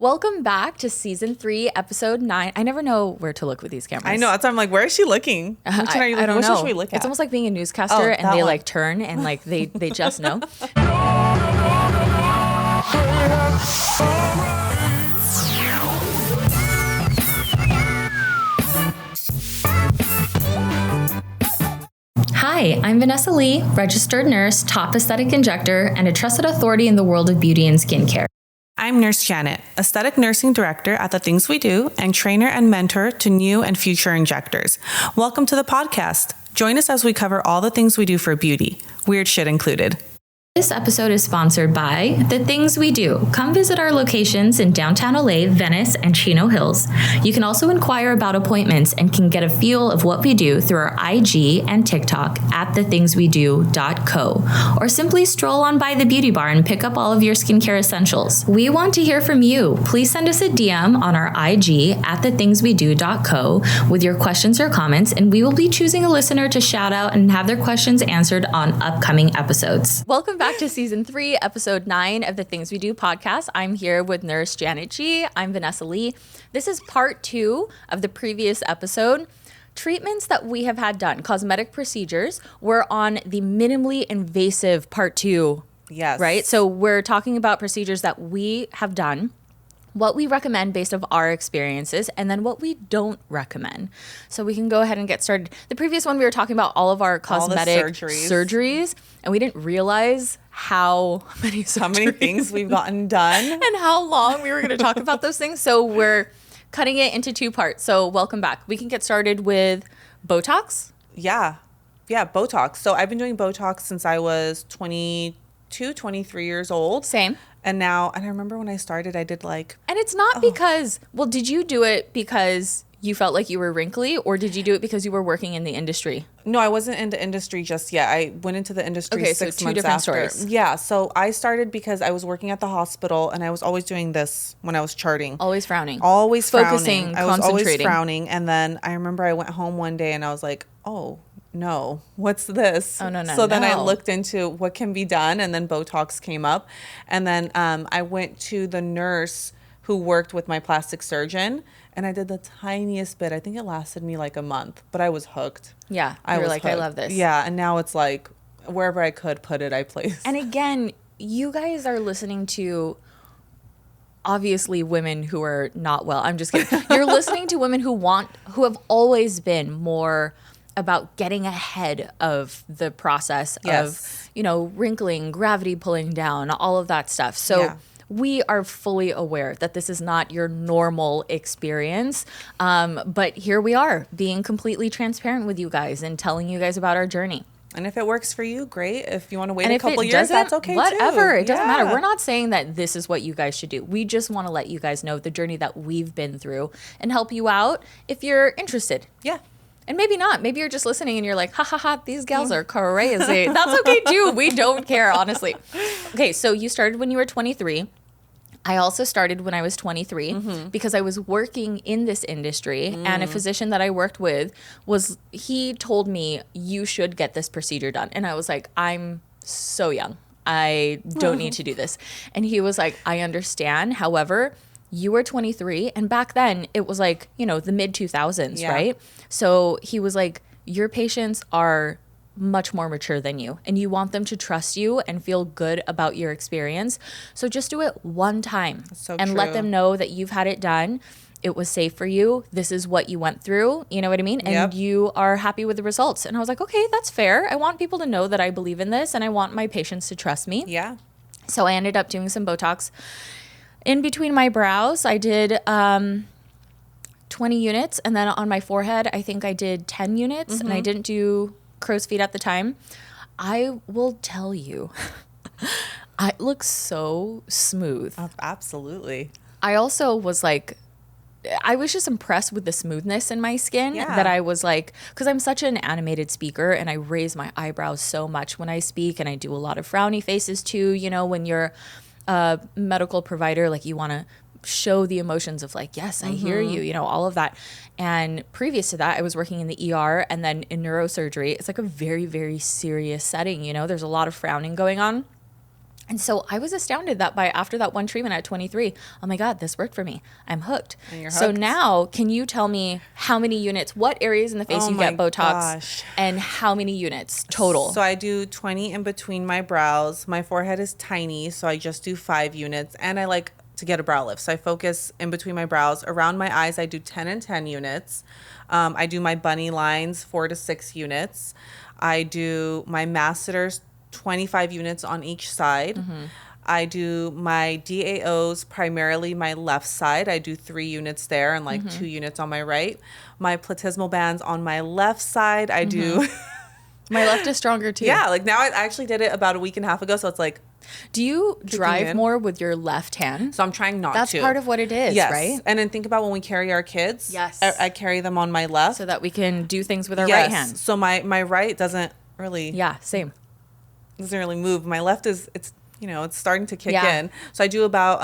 Welcome back to season 3, episode 9. I never know where to look with these cameras. I know. That's why I'm like, where is she looking? I don't know. Which one should we look at? It's almost like being a newscaster and they like turn and like they just know. Hi, I'm Vanessa Lee, registered nurse, top aesthetic injector, and a trusted authority in the world of beauty and skincare. I'm Nurse Janet, aesthetic nursing director at The Things We Do and trainer and mentor to new and future injectors. Welcome to the podcast. Join us as we cover all the things we do for beauty, weird shit included. This episode is sponsored by The Things We Do. Come visit our locations in downtown LA, Venice, and Chino Hills. You can also inquire about appointments and can get a feel of what we do through our IG and TikTok at thethingswedo.co, or simply stroll on by the beauty bar and pick up all of your skincare essentials. We want to hear from you. Please send us a DM on our IG at thethingswedo.co with your questions or comments, and we will be choosing a listener to shout out and have their questions answered on upcoming episodes. Welcome back to season 3, episode 9 of the Things We Do podcast. I'm here with Nurse Janet G. I'm Vanessa Lee. This is part 2 of the previous episode. Treatments that we have had done, cosmetic procedures. We're on the minimally invasive part 2. Yes. Right? So we're talking about procedures that we have done, what we recommend based on our experiences, and then what we don't recommend. So we can go ahead and get started. The previous one, we were talking about all of our cosmetic surgeries, and we didn't realize how many things we've gotten done and how long we were going to talk about those things. So we're cutting it into 2 parts. So welcome back. We can get started with Botox. Yeah, Botox. So I've been doing Botox since I was 22, 23 years old. Same. And I remember when I started, I did like... And it's not because... Well, did you do it because you felt like you were wrinkly, or did you do it because you were working in the industry? No, I wasn't in the industry just yet. I went into the industry 6 months after. Okay, so 2 different stories. Yeah, so I started because I was working at the hospital, and I was always doing this when I was charting. Always frowning. Always focusing, frowning. I was always frowning. And then I remember I went home one day, and I was like, oh... no, what's this? Oh, no. So then I looked into what can be done, and then Botox came up. And then I went to the nurse who worked with my plastic surgeon, and I did the tiniest bit. I think it lasted me like a month, but I was hooked. Yeah, you were like, hooked. I love this. Yeah, and now it's like wherever I could put it, I placed. And again, you guys are listening to... obviously women who are not well. I'm just kidding. You're listening to women who have always been more about getting ahead of the process of, wrinkling, gravity pulling down, all of that stuff. So we are fully aware that this is not your normal experience. But here we are being completely transparent with you guys and telling you guys about our journey. And if it works for you, great. If you want to wait a couple years, that's okay whatever. too. It doesn't matter. We're not saying that this is what you guys should do. We just want to let you guys know the journey that we've been through and help you out if you're interested. Yeah. And maybe not. Maybe you're just listening and you're like, ha ha ha, these gals are crazy. That's okay too. We don't care, honestly. Okay, so you started when you were 23. I also started when I was 23 because I was working in this industry, and a physician that I worked with he told me, you should get this procedure done. And I was like, I'm so young. I don't need to do this. And he was like, I understand. However, you were 23, and back then it was like, the mid 2000s, right? So he was like, your patients are much more mature than you, and you want them to trust you and feel good about your experience. So just do it one time and let them know that you've had it done. It was safe for you. This is what you went through. You know what I mean? And you are happy with the results. And I was like, okay, that's fair. I want people to know that I believe in this, and I want my patients to trust me. Yeah. So I ended up doing some Botox. In between my brows, I did 20 units. And then on my forehead, I think I did 10 units. And I didn't do crow's feet at the time. I will tell you, I look so smooth. Absolutely. I also was like, I was just impressed with the smoothness in my skin that I was like, because I'm such an animated speaker and I raise my eyebrows so much when I speak, and I do a lot of frowny faces too. When you're a medical provider, like you want to show the emotions of like, yes, I hear you, all of that. And previous to that, I was working in the ER and then in neurosurgery. It's like a very, very serious setting. There's a lot of frowning going on. And so I was astounded that after that one treatment at 23, oh my God, this worked for me. I'm hooked. And you're So hooked. now, can you tell me how many units, what areas in the face Oh you my get Botox, gosh. and how many units total? So I do 20 in between my brows. My forehead is tiny, so I just do 5 units. And I like to get a brow lift. So I focus in between my brows. Around my eyes, I do 10 and 10 units. I do my bunny lines, 4 to 6 units. I do my masseters, 25 units on each side. Mm-hmm. I do my DAOs, primarily my left side. I do 3 units there and like 2 units on my right. My platysmal bands on my left side, I do. My left is stronger too. Yeah, like now I actually did it about a week and a half ago. So it's like, Do you drive in. more with your left hand? so I'm trying not That's to. part of what it is, Yes. right? And then think about when we carry our kids. Yes. I carry them on my left. So that we can do things with our Yes. right hand. So my right doesn't really Same. doesn't really move. My left it's starting to kick Yeah. in. So I do about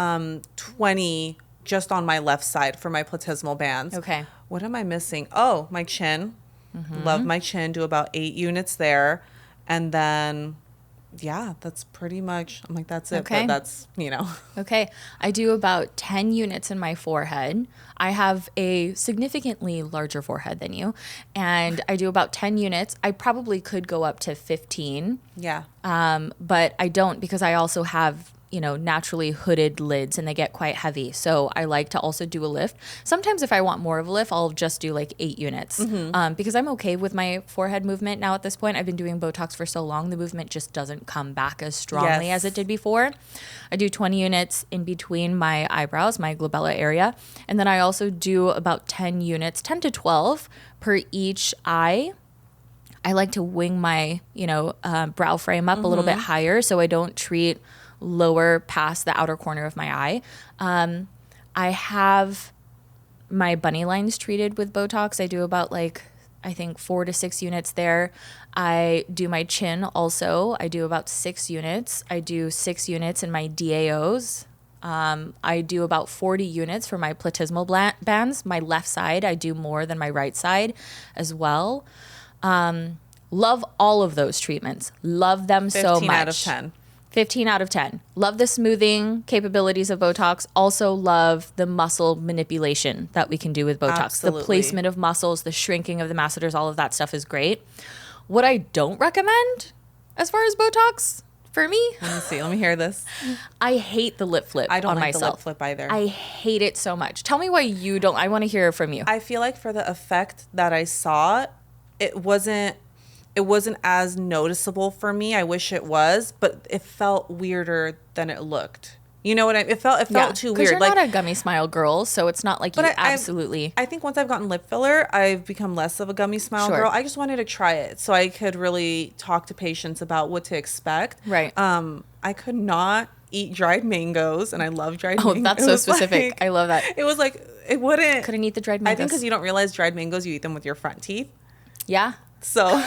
20 just on my left side for my platysmal bands. Okay. What am I missing? Oh, my chin. Love my chin. Do about 8 units there. And then yeah, that's pretty much, I'm like, that's it. Okay. But that's, Okay. I do about 10 units in my forehead. I have a significantly larger forehead than you. And I do about 10 units. I probably could go up to 15. yeah. But I don't because I also have, naturally hooded lids and they get quite heavy. So I like to also do a lift. Sometimes if I want more of a lift, I'll just do like 8 units because I'm okay with my forehead movement now at this point. I've been doing Botox for so long. The movement just doesn't come back as strongly as it did before. I do 20 units in between my eyebrows, my glabella area. And then I also do about 10 units, 10 to 12 per each eye. I like to wing my, brow frame up a little bit higher so I don't treat lower past the outer corner of my eye. I have my bunny lines treated with Botox. I do about I think 4 to 6 units there. I do my chin also. I do about 6 units. I do 6 units in my DAOs. I do about 40 units for my platysmal bands. My left side, I do more than my right side as well. Love all of those treatments. Love them so much. 15 out of 10. 15 out of 10. Love the smoothing capabilities of Botox. Also love the muscle manipulation that we can do with Botox. Absolutely. The placement of muscles, the shrinking of the masseters, all of that stuff is great. What I don't recommend as far as Botox, for me, Let me see. Let me hear this. I hate the lip flip I don't on like the lip myself. flip either. I hate it so much. Tell me why you don't. I want to hear from you. I feel like for the effect that I saw, it wasn't as noticeable for me. I wish it was, but it felt weirder than it looked. You know what it felt too weird. You're not a gummy smile girl, so it's not like you absolutely. I think once I've gotten lip filler, I've become less of a gummy smile Sure. girl. I just wanted to try it so I could really talk to patients about what to expect. Right. I could not eat dried mangoes, and I love dried mangoes. Oh, that's so specific. I love that. It was like, it wouldn't. Couldn't eat the dried I mangoes. think because you don't realize dried mangoes, you eat them with your front teeth. Yeah. So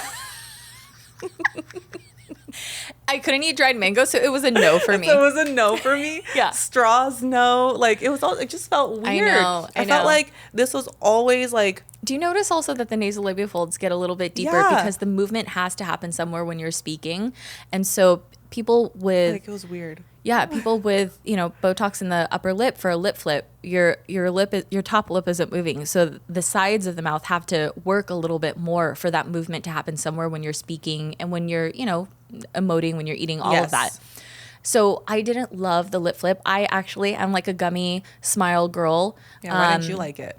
I couldn't eat dried mango, so it was a no for me. So it was a no for me. Yeah. Straws, no. Like it just felt weird. I felt know. like this was always like. Do you notice also that the nasolabial folds get a little bit deeper Yeah. because the movement has to happen somewhere when you're speaking? And so people with Like it was weird. people with, Botox in the upper lip for a lip flip, your top lip isn't moving. So the sides of the mouth have to work a little bit more for that movement to happen somewhere when you're speaking and when you're, emoting, when you're eating, all of that. So I didn't love the lip flip. I'm like a gummy smile girl. Yeah, why didn't you like it?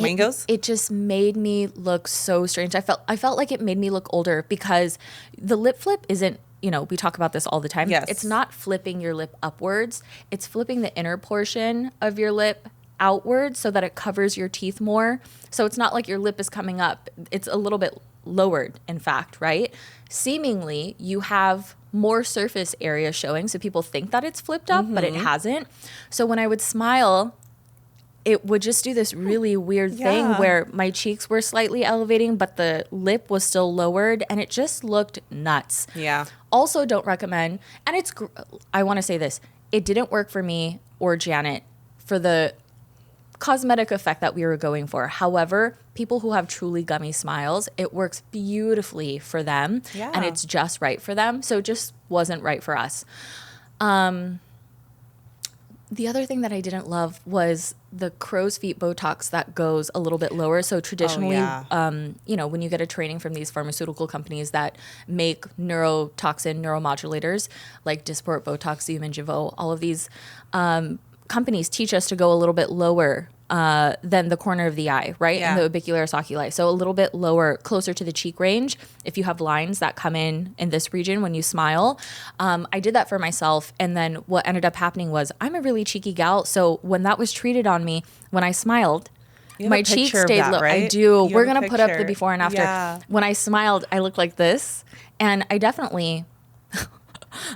Mangoes? It just made me look so strange. I felt like it made me look older because the lip flip isn't, we talk about this all the time. Yes. It's not flipping your lip upwards. It's flipping the inner portion of your lip outwards so that it covers your teeth more. So it's not like your lip is coming up. It's a little bit lowered, in fact, right? Seemingly, you have more surface area showing, so people think that it's flipped up, but it hasn't. So when I would smile, it would just do this really weird thing where my cheeks were slightly elevating, but the lip was still lowered, and it just looked nuts. Yeah. Also don't recommend, and I want to say this, it didn't work for me or Janet for the cosmetic effect that we were going for. However, people who have truly gummy smiles, it works beautifully for them, and it's just right for them. So it just wasn't right for us. The other thing that I didn't love was the crow's feet Botox that goes a little bit lower. So traditionally, you know, when you get a training from these pharmaceutical companies that make neurotoxin neuromodulators like Dysport, Botox, Xeomin, Jeuveau, all of these companies teach us to go a little bit lower than the corner of the eye, right? Yeah. And the orbicularis oculi. So a little bit lower, closer to the cheek range. If you have lines that come in this region when you smile. I did that for myself. And then what ended up happening was I'm a really cheeky gal. So when that was treated on me, when I smiled, my cheeks stayed low. Right? I do. We're going to put up the before and after. Yeah. When I smiled, I looked like this. And I definitely...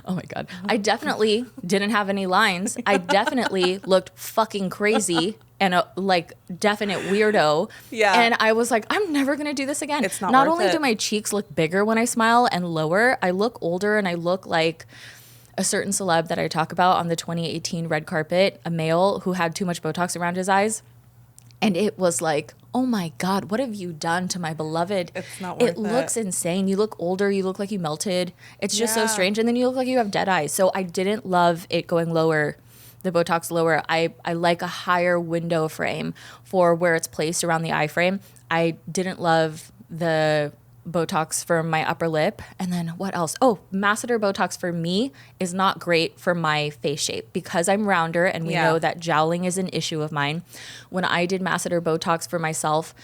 Oh my God. I definitely didn't have any lines. I definitely looked fucking crazy and a like definite weirdo. Yeah. And I was like, I'm never going to do this again. It's not Not worth only it. do my cheeks look bigger when I smile and lower, I look older and I look like a certain celeb that I talk about on the 2018 red carpet, a male who had too much Botox around his eyes. And it was like, oh my God, what have you done to my beloved? It's not worth it. It looks insane. You look older. You look like you melted. It's just so strange. And then you look like you have dead eyes. So I didn't love it going lower, the Botox lower. I like a higher window frame for where it's placed around the eye frame. I didn't love the Botox for my upper lip. And then what else? Oh, masseter Botox for me is not great for my face shape because I'm rounder and we know that jowling is an issue of mine. When I did masseter Botox for myself,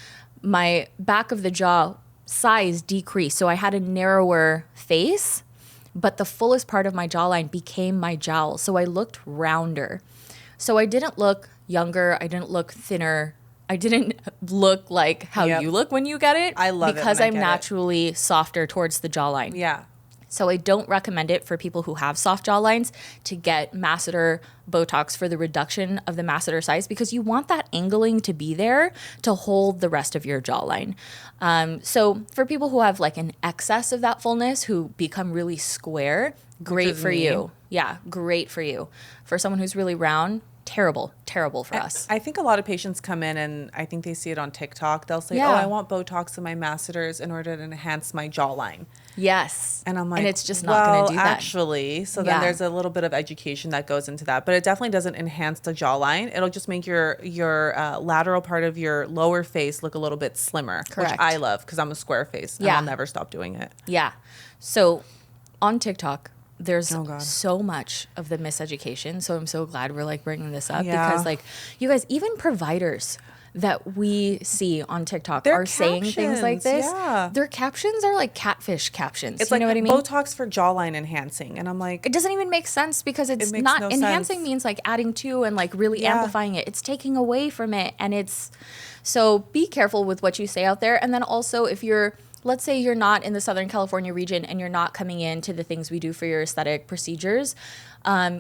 my back of the jaw size decreased. So I had a narrower face, but the fullest part of my jawline became my jowl. So I looked rounder. So I didn't look younger. I didn't look thinner. I didn't look like how you look when you get it. I love because it I'm naturally softer towards the jawline. Yeah. So I don't recommend it for people who have soft jawlines to get masseter Botox for the reduction of the masseter size because you want that angling to be there to hold the rest of your jawline. So for people who have like an excess of that fullness, who become really square, great for you. Yeah, great for you. For someone who's really round, terrible for us. I think a lot of patients come in and I think they see it on TikTok. They'll say, oh, I want Botox in my masseters in order to enhance my jawline. Yes. And I'm like, and it's just not going to do that. Actually, so then there's a little bit of education that goes into that, but it definitely doesn't enhance the jawline. It'll just make your lateral part of your lower face look a little bit slimmer, Correct. which I love because I'm a square face and I'll never stop doing it. Yeah. So on TikTok, there's Oh, God. so much of the miseducation. So I'm so glad we're like bringing this up because like you guys, even providers that we see on TikTok Their are saying things like captions, this. yeah. Their captions are like catfish captions. It's you like know what I mean? Botox for jawline enhancing. And I'm like, It doesn't even make sense because it's makes not no enhancing sense. means like adding to and like really amplifying it. It's taking away from it. And it's so be careful with what you say out there. And then also if you're, let's say you're not in the Southern California region and you're not coming into the things we do for your aesthetic procedures,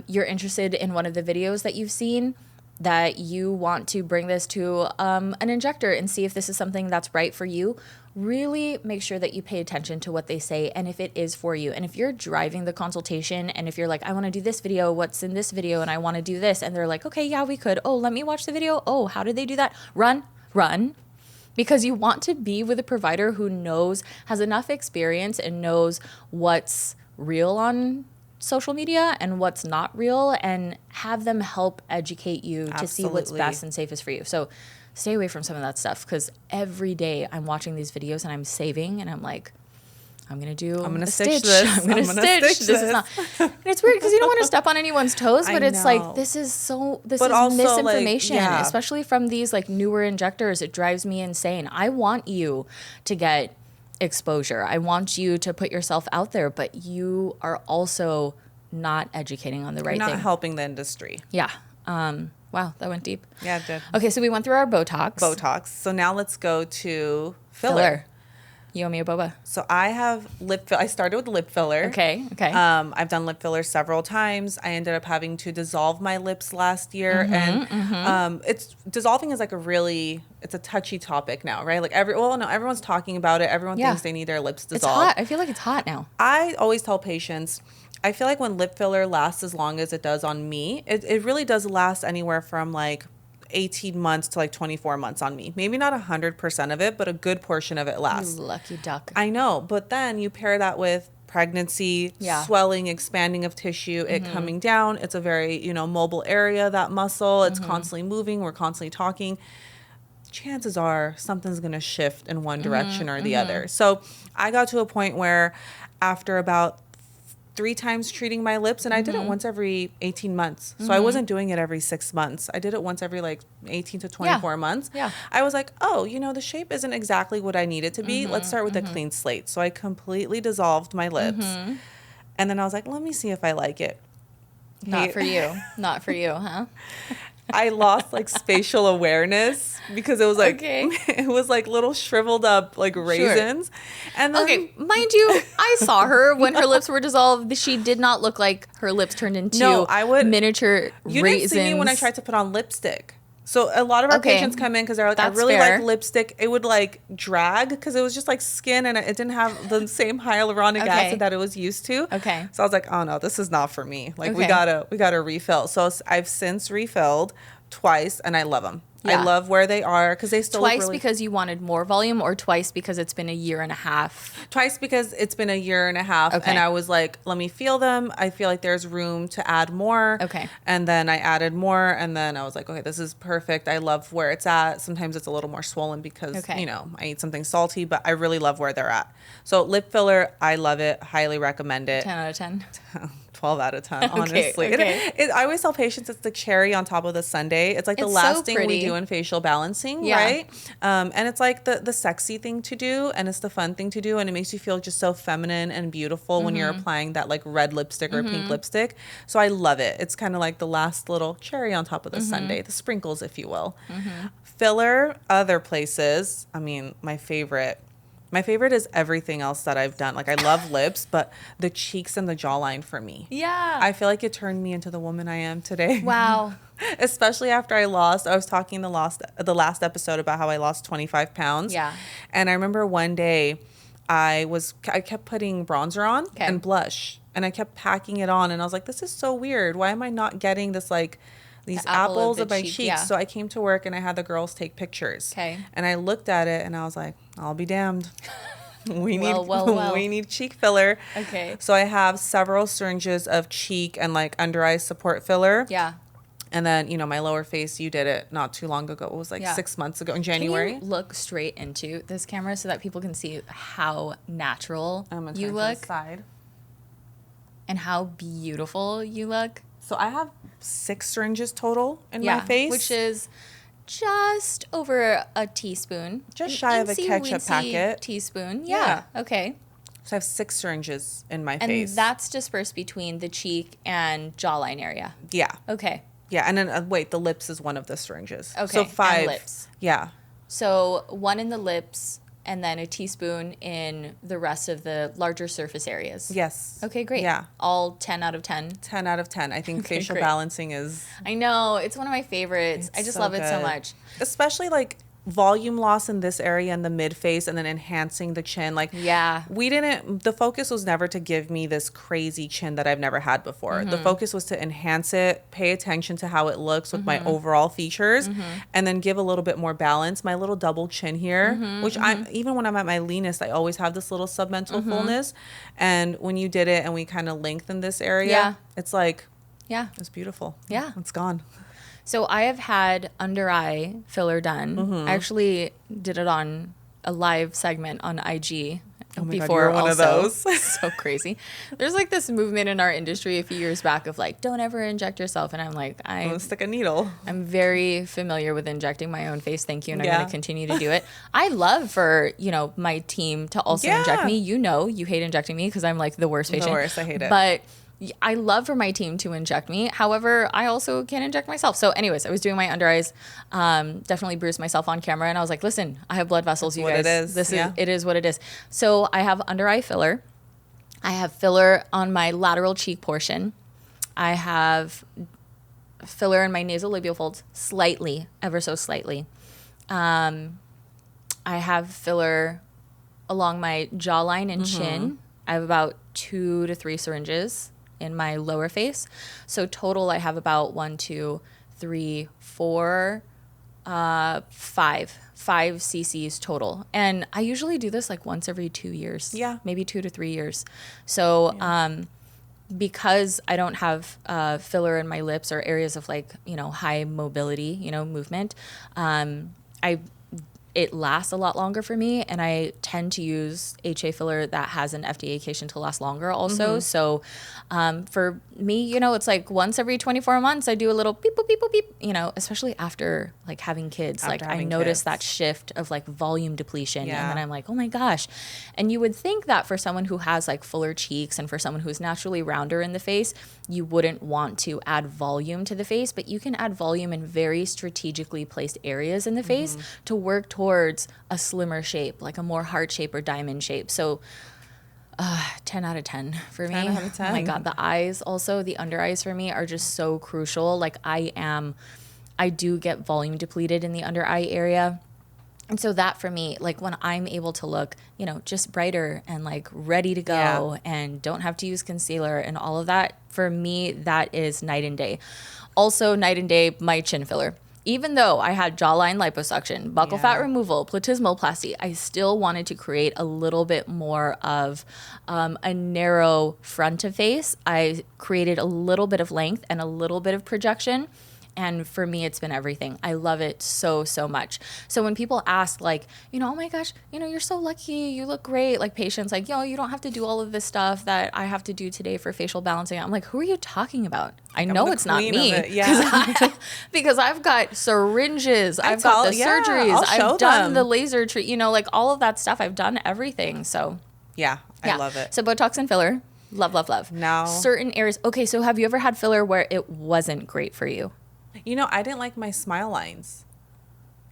you're interested in one of the videos that you've seen, that you want to bring this to an injector and see if this is something that's right for you, really make sure that you pay attention to what they say and if it is for you. And if you're driving the consultation and if you're like, I want to do this video, what's in this video, and I want to do this, and they're like, okay, yeah, we could. Oh, let me watch the video. Oh, how did they do that? Run. Because you want to be with a provider who knows, has enough experience and knows what's real on social media and what's not real, and have them help educate you to see what's best and safest for you. So stay away from some of that stuff because every day I'm watching these videos and I'm saving and I'm like, I'm going to stitch this. I'm going to stitch. This is not. And it's weird because you don't want to step on anyone's toes, but it's like, this is also, misinformation, like, especially from these like newer injectors. It drives me insane. I want you to get exposure. I want you to put yourself out there, but you are also not educating on the right You're not thing. helping the industry. Yeah. Wow, that went deep. Yeah, it did. Okay, so we went through our Botox. So now let's go to filler. You owe me a boba. So I have I started with lip filler. Okay. I've done lip filler several times. I ended up having to dissolve my lips last year, and it's dissolving is like it's a touchy topic now, right? Like everyone's talking about it. Everyone thinks they need their lips dissolved. It's hot. I feel like it's hot now. I always tell patients, I feel like when lip filler lasts as long as it does on me, it really does last anywhere from like 18 months to like 24 months on me. Maybe not 100% of it, but a good portion of it lasts. You lucky duck. I know, but then you pair that with pregnancy, Yeah. swelling, expanding of tissue, it coming down. It's a very, mobile area, that muscle. It's constantly moving. We're constantly talking. Chances are something's going to shift in one direction or the other. So I got to a point where after about 3 times treating my lips, and I did it once every 18 months. So I wasn't doing it every 6 months. I did it once every like 18 to 24 months. Yeah. I was like, oh, the shape isn't exactly what I need it to be. Let's start with a clean slate. So I completely dissolved my lips. And then I was like, let me see if I like it. Not for you. Not for you, huh? I lost like spatial awareness because it was like Okay. it was like little shriveled up like raisins. And then, Okay, mind you, I saw her when her lips were dissolved. She did not look like her lips turned into miniature you raisins. didn't see me when I tried to put on lipstick. So a lot of our patients come in because they're like, That's I really fair. like lipstick. It would like drag because it was just like skin and it didn't have the same hyaluronic acid that it was used to. Okay. So I was like, oh no, this is not for me. Like we Okay. gotta refill. So I've since refilled twice and I love them. Yeah. I love where they are because they still look Twice really... because you wanted more volume, or twice because it's been a year and a half? Twice because it's been a year and a half. Okay. And I was like, let me feel them. I feel like there's room to add more. Okay. And then I added more. And then I was like, okay, this is perfect. I love where it's at. Sometimes it's a little more swollen because, I eat something salty, but I really love where they're at. So lip filler, I love it. Highly recommend it. 10 out of 10? 12 out of 10, honestly. Okay. I always tell patients it's the cherry on top of the sundae. It's like the It's last so thing pretty. we do in facial balancing, Yeah. right? And it's like the sexy thing to do, and it's the fun thing to do, and it makes you feel just so feminine and beautiful when you're applying that like red lipstick or pink lipstick. So I love it. It's kind of like the last little cherry on top of the sundae, the sprinkles, if you will. Filler, other places. I mean, my favorite is everything else that I've done. Like I love lips, but the cheeks and the jawline for me. Yeah. I feel like it turned me into the woman I am today. Wow. Especially after I was talking the last episode about how I lost 25 pounds. Yeah. And I remember one day I kept putting bronzer on and blush, and I kept packing it on, and I was like, this is so weird. Why am I not getting this like these apples of my cheeks? Yeah. So I came to work and I had the girls take pictures. Okay. And I looked at it and I was like, I'll be damned. We Well. need cheek filler. Okay. So I have several syringes of cheek and like under eye support filler. Yeah. And then, my lower face, you did it not too long ago. It was like 6 months ago in January. Can you look straight into this camera so that people can see how natural I'm gonna you turn look to the side. and how beautiful you look? So I have 6 syringes total in my face. Which is just over a teaspoon. Just shy of a ketchup packet. Teaspoon. Yeah. Okay. So I have 6 syringes in my And face. that's dispersed between the cheek and jawline area. Yeah. Okay. Yeah. And then, wait, the lips is one of the syringes. Okay. So 5. And lips. Yeah. So 1 in the lips and then a teaspoon in the rest of the larger surface areas. Yes. Okay, great. Yeah. All 10 out of 10. 10 out of 10. I think Okay, facial great. balancing is... I know. It's one of my favorites. I just love it so good. much. Especially like volume loss in this area and the mid face, and then enhancing the chin. Like, Yeah. the focus was never to give me this crazy chin that I've never had before. The focus was to enhance it, pay attention to how it looks with my overall features, and then give a little bit more balance. My little double chin here, which I'm, even when I'm at my leanest, I always have this little submental fullness. And when you did it and we kind of lengthened this area, it's like, Yeah. it's beautiful. Yeah. It's gone. So I have had under eye filler done. I actually did it on a live segment on IG Oh my God, before. you're one of those. So crazy. There's like this movement in our industry a few years back of like, don't ever inject yourself. And I'm like, I'm gonna stick a needle. I'm very familiar with injecting my own face. Thank you. And I'm going to continue to do it. I love for, my team to also inject me. You hate injecting me because I'm like the worst patient. The worst. I hate it. But I love for my team to inject me. However, I also can inject myself. So anyways, I was doing my under eyes, definitely bruised myself on camera. And I was like, listen, I have blood vessels, you guys. It is what it is. So I have under eye filler. I have filler on my lateral cheek portion. I have filler in my nasolabial folds, slightly, ever so slightly. I have filler along my jawline and chin. I have about 2 to 3 syringes in my lower face. So total, I have about 1, 2, 3, 4 5 cc's total. And I usually do this like once every 2 years. Yeah. Maybe 2 to 3 years. So, because I don't have filler in my lips or areas of like, high mobility, movement, it lasts a lot longer for me, and I tend to use HA filler that has an FDA to last longer also. So for me, it's like once every 24 months, I do a little beep, boop, beep, boop, beep, especially after like having kids. I notice that shift of like volume depletion. Yeah. And then I'm like, oh my gosh. And you would think that for someone who has like fuller cheeks and for someone who's naturally rounder in the face, you wouldn't want to add volume to the face, but you can add volume in very strategically placed areas in the face to work towards a slimmer shape, like a more heart shape or diamond shape. So 10 out of 10 for me. 10 out of 10. Oh my God. The eyes also, the under eyes for me are just so crucial. Like I do get volume depleted in the under eye area. And so that for me, like when I'm able to look, just brighter and like ready to go and don't have to use concealer and all of that, for me, that is night and day. Also night and day, my chin filler. Even though I had jawline liposuction, buccal fat removal, platysmoplasty, I still wanted to create a little bit more of a narrow front of face. I created a little bit of length and a little bit of projection. And for me, it's been everything. I love it so, so much. So when people ask like, oh my gosh, you're so lucky, you look great. Like patients like, you don't have to do all of this stuff that I have to do today for facial balancing. I'm like, who are you talking about? I know it's not me. Because I've got syringes, I've got the surgeries, I've done the laser treat, like all of that stuff. I've done everything. So I love it. So Botox and filler, love, love, love. Now, certain areas. Okay, so have you ever had filler where it wasn't great for you? I didn't like my smile lines.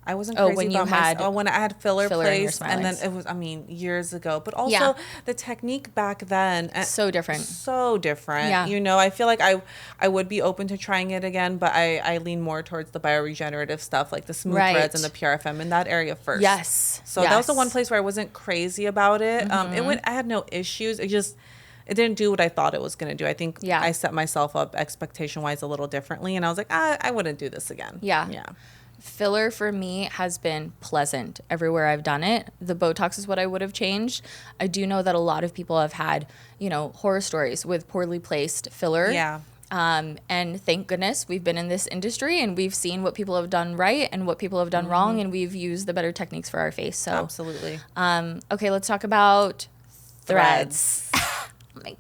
I wasn't crazy when you about had when I had filler in your placed, smile and then lines. it was, years ago. But also the technique back then, So different. Yeah. I feel like I would be open to trying it again, but I lean more towards the bioregenerative stuff, like the smooth threads and the PRFM in that area first. Yes. So that was the one place where I wasn't crazy about it. I had no issues. It didn't do what I thought it was going to do. I think I set myself up expectation-wise a little differently, and I was like, I wouldn't do this again. Yeah. Filler for me has been pleasant everywhere I've done it. The Botox is what I would have changed. I do know that a lot of people have had, horror stories with poorly placed filler. Yeah. And thank goodness we've been in this industry and we've seen what people have done right and what people have done wrong, and we've used the better techniques for our face. So absolutely. Okay, let's talk about threads. Oh my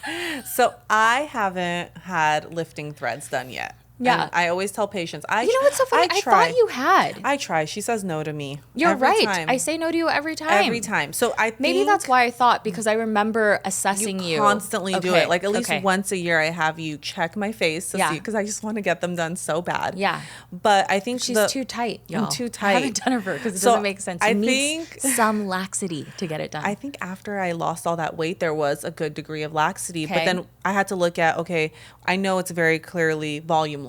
God. So I haven't had lifting threads done yet. Yeah. And I always tell patients, You know what's so funny? I thought you had. I try. She says no to me. You're every right. time. I say no to you every time. Every time. So I think maybe that's why I thought, because I remember assessing you. Constantly do it. Like at least once a year I have you check my face to see, because I just want to get them done so bad. Yeah. But I think she's too tight, y'all. I'm too tight. I haven't done it for her because it doesn't make sense. I need think some laxity to get it done. I think after I lost all that weight, there was a good degree of laxity. But then I had to look at, I know it's very clearly volume loss.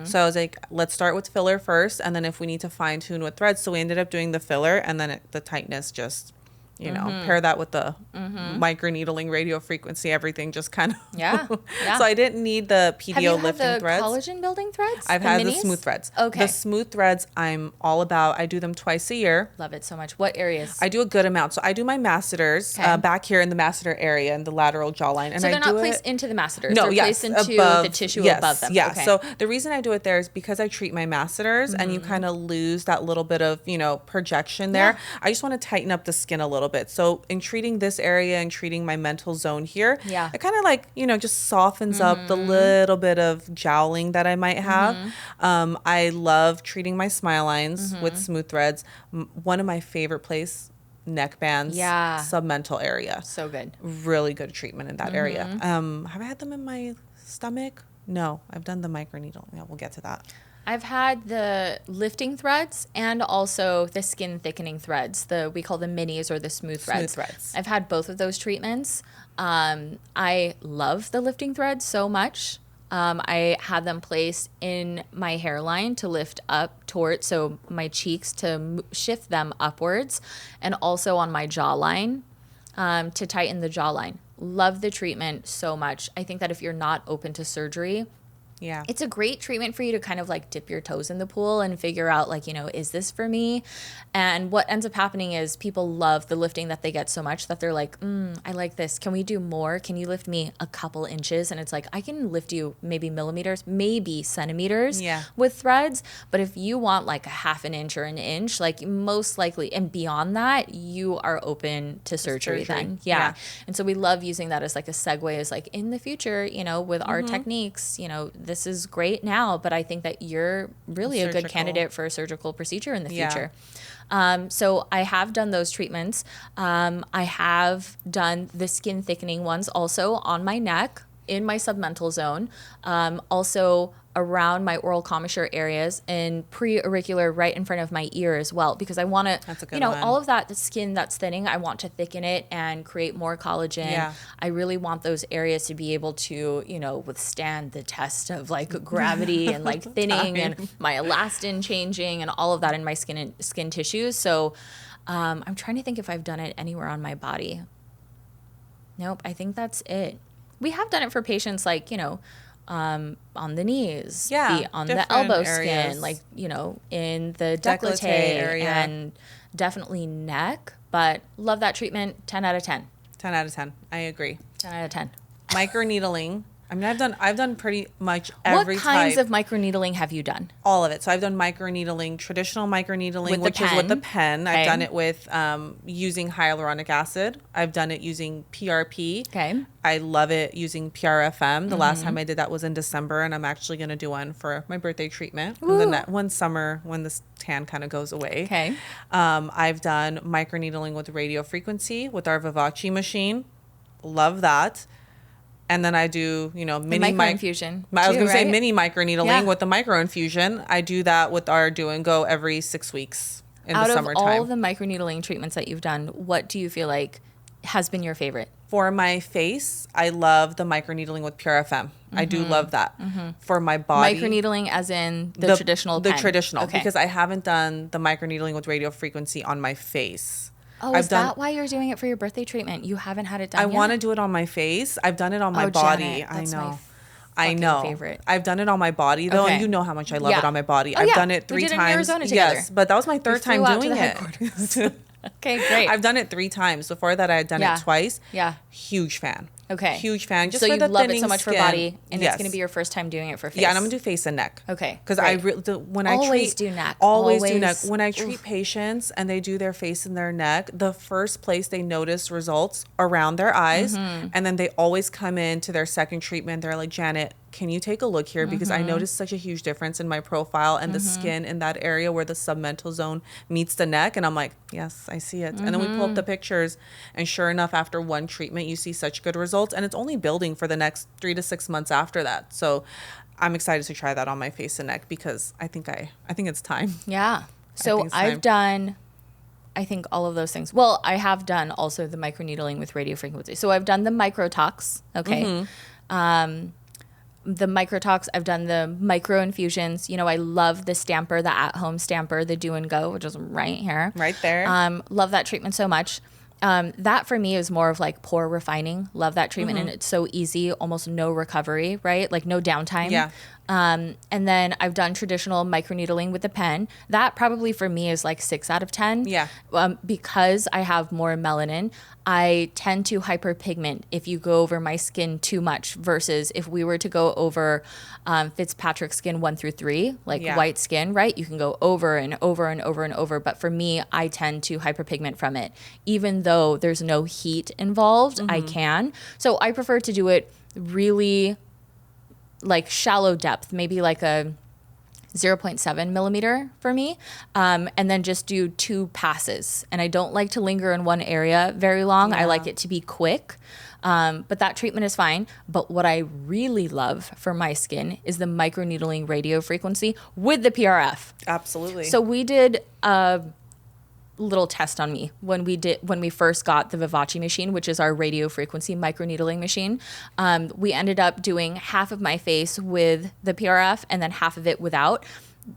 So I was like, let's start with filler first. And then if we need to fine tune with threads. So we ended up doing the filler, and then the tightness just, pair that with the microneedling, radio frequency, everything just kind of. Yeah. So I didn't need the PDO lifting threads. Collagen building threads? I've had the smooth threads. Okay. The smooth threads, I'm all about. I do them twice a year. Love it so much. What areas? I do a good amount. So I do my masseters back here in the masseter area in the lateral jawline. And so they're not placed into the masseters. No, they're placed into the tissue above them. Yeah. Okay. So the reason I do it there is because I treat my masseters and you kind of lose that little bit of, projection there. Yeah. I just want to tighten up the skin a little bit. So in treating this area and treating my mental zone here, it kind of like, just softens up the little bit of jowling that I might have. I love treating my smile lines with smooth threads. One of my favorite place, neck bands, submental area. So good. Really good treatment in that area. Have I had them in my stomach? No, I've done the microneedle. Yeah, we'll get to that. I've had the lifting threads and also the skin thickening threads. We call them minis or the smooth threads. I've had both of those treatments. I love the lifting threads so much. I had them placed in my hairline to lift up towards, so my cheeks to shift them upwards, and also on my jawline to tighten the jawline. Love the treatment so much. I think that if you're not open to surgery, Yeah. It's a great treatment for you to kind of like dip your toes in the pool and figure out like, is this for me? And what ends up happening is people love the lifting that they get so much that they're like, I like this. Can we do more? Can you lift me a couple inches? And it's like, I can lift you maybe millimeters, maybe centimeters with threads. But if you want like a half an inch or an inch, like most likely, and beyond that, you are open to surgery then. Yeah. And so we love using that as like a segue, as like in the future, with our techniques, this is great now, but I think that you're really a good candidate for a surgical procedure in the future. So I have done those treatments. I have done the skin thickening ones also on my neck, in my submental zone, also around my oral commissure areas, and pre-auricular right in front of my ear as well, because I want to, all of that, the skin that's thinning, I want to thicken it and create more collagen. Yeah. I really want those areas to be able to, withstand the test of like gravity and like thinning and my elastin changing and all of that in my skin tissues. So I'm trying to think if I've done it anywhere on my body. Nope, I think that's it. We have done it for patients like, on the knees, on the elbow areas. Skin, like, in the décolleté area, and definitely neck. But love that treatment. 10 out of 10. 10 out of 10. I agree. 10 out of 10. Microneedling. I mean, I've done pretty much every type. What kinds of microneedling have you done? All of it. So I've done microneedling, traditional microneedling, which is with the pen. Okay. I've done it with using hyaluronic acid. I've done it using PRP. Okay. I love it using PRFM. The last time I did that was in December, and I'm actually going to do one for my birthday treatment. Ooh. And then that one summer when this tan kind of goes away. Okay. I've done microneedling with radio frequency with our Vivace machine. Love that. And then I do, mini microinfusion. I was going to say mini microneedling with the microinfusion. I do that with our Do and Go every 6 weeks in the summertime. Out of all the microneedling treatments that you've done, what do you feel like has been your favorite? For my face, I love the microneedling with PRFM. I do love that. For my body. Microneedling as in the traditional pen. The traditional, because I haven't done the microneedling with radio frequency on my face. Oh, is that why you're doing it for your birthday treatment? You haven't had it done yet? I want to do it on my face. I've done it on my body. Janet, I know. Favorite. I've done it on my body though, and you know how much I love it on my body. I've done it 3 times. We did it in Arizona together. Yes, but that was my 3rd time doing it. Okay, great. I've done it 3 times. Before that, I had done it twice. Yeah. Huge fan. Okay. Huge fan. Just so you love it so much for body, and it's going to be your first time doing it for face. Yeah, and I'm going to do face and neck. Okay. Because when I always do neck. Always do neck. When I treat patients and they do their face and their neck, the first place they notice results around their eyes, and then they always come in to their second treatment. They're like, Janet, can you take a look here? Because I noticed such a huge difference in my profile and the skin in that area where the submental zone meets the neck. And I'm like, yes, I see it. And then we pull up the pictures, and sure enough, after one treatment, you see such good results. And it's only building for the next 3 to 6 months after that. So I'm excited to try that on my face and neck, because I think it's time. Yeah. So I've done, I think, all of those things. Well, I have done also the microneedling with radio frequency. So I've done the microtox. Okay. The microtox, I've done the micro infusions. I love the stamper, the at-home stamper, the Do and Go, which is right here. Right there. Love that treatment so much. That for me is more of like pore refining. Love that treatment. And it's so easy, almost no recovery, right? Like no downtime. Yeah. And then I've done traditional microneedling with the pen. That probably for me is like 6 out of 10. Yeah. Because I have more melanin, I tend to hyperpigment if you go over my skin too much, versus if we were to go over Fitzpatrick skin 1 through 3, like white skin, right? You can go over and over and over and over. But for me, I tend to hyperpigment from it. Even though there's no heat involved, I can. So I prefer to do it really like shallow depth, maybe like a 0.7 millimeter for me, and then just do 2 passes. And I don't like to linger in one area very long. I like it to be quick. But that treatment is fine. But what I really love for my skin is the microneedling radio frequency with the PRF. Absolutely. So we did a little test on me when we first got the Vivace machine, which is our radio frequency microneedling machine. We ended up doing half of my face with the PRF and then half of it without.